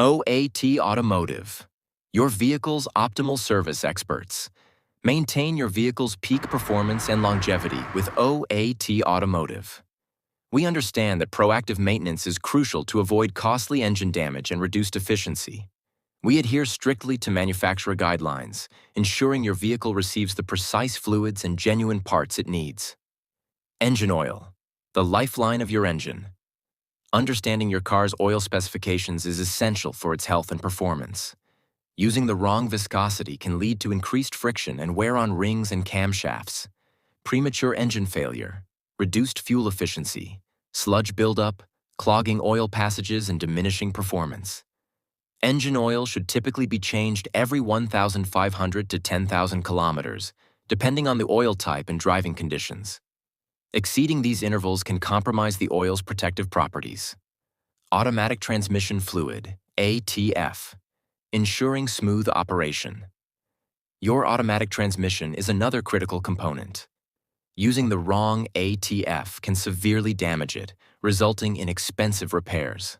OAT Automotive, your vehicle's optimal service experts. Maintain your vehicle's peak performance and longevity with OAT Automotive. We understand that proactive maintenance is crucial to avoid costly engine damage and reduced efficiency. We adhere strictly to manufacturer guidelines, ensuring your vehicle receives the precise fluids and genuine parts it needs. Engine oil, the lifeline of your engine. Understanding your car's oil specifications is essential for its health and performance. Using the wrong viscosity can lead to increased friction and wear on rings and camshafts, premature engine failure, reduced fuel efficiency, sludge buildup, clogging oil passages, and diminishing performance. Engine oil should typically be changed every 1,500 to 10,000 kilometers, depending on the oil type and driving conditions. Exceeding these intervals can compromise the oil's protective properties. Automatic transmission fluid, ATF, ensuring smooth operation. Your automatic transmission is another critical component. Using the wrong ATF can severely damage it, resulting in expensive repairs.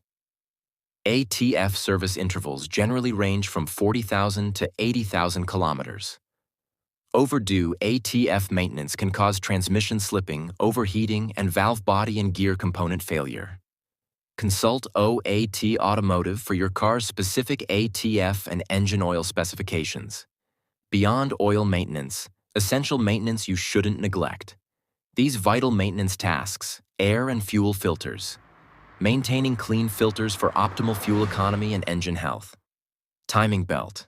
ATF service intervals generally range from 40,000 to 80,000 kilometers. Overdue ATF maintenance can cause transmission slipping, overheating, and valve body and gear component failure. Consult OAT Automotive for your car's specific ATF and engine oil specifications. Beyond oil maintenance, essential maintenance you shouldn't neglect. These vital maintenance tasks: air and fuel filters. Maintaining clean filters for optimal fuel economy and engine health. Timing belt.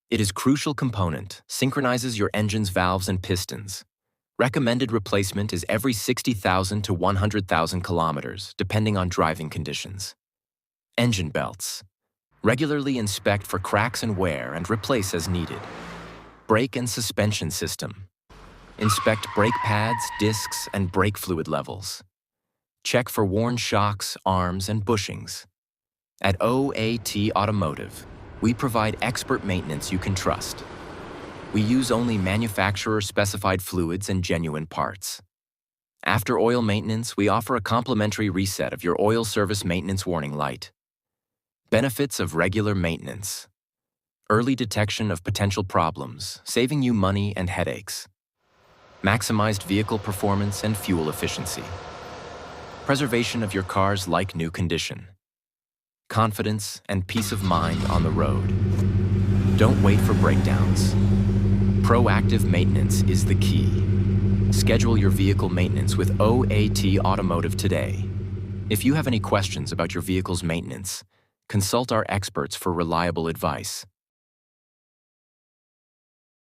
It is a crucial component, synchronizes your engine's valves and pistons. Recommended replacement is every 60,000 to 100,000 kilometers, depending on driving conditions. Engine belts. Regularly inspect for cracks and wear and replace as needed. Brake and suspension system. Inspect brake pads, discs, and brake fluid levels. Check for worn shocks, arms, and bushings. At OAT Automotive, we provide expert maintenance you can trust. We use only manufacturer-specified fluids and genuine parts. After oil maintenance, we offer a complimentary reset of your oil service maintenance warning light. Benefits of regular maintenance. Early detection of potential problems, saving you money and headaches. Maximized vehicle performance and fuel efficiency. Preservation of your car's like-new condition. Confidence and peace of mind on the road. Don't wait for breakdowns. Proactive maintenance is the key. Schedule your vehicle maintenance with OAT Automotive today. If you have any questions about your vehicle's maintenance, consult our experts for reliable advice.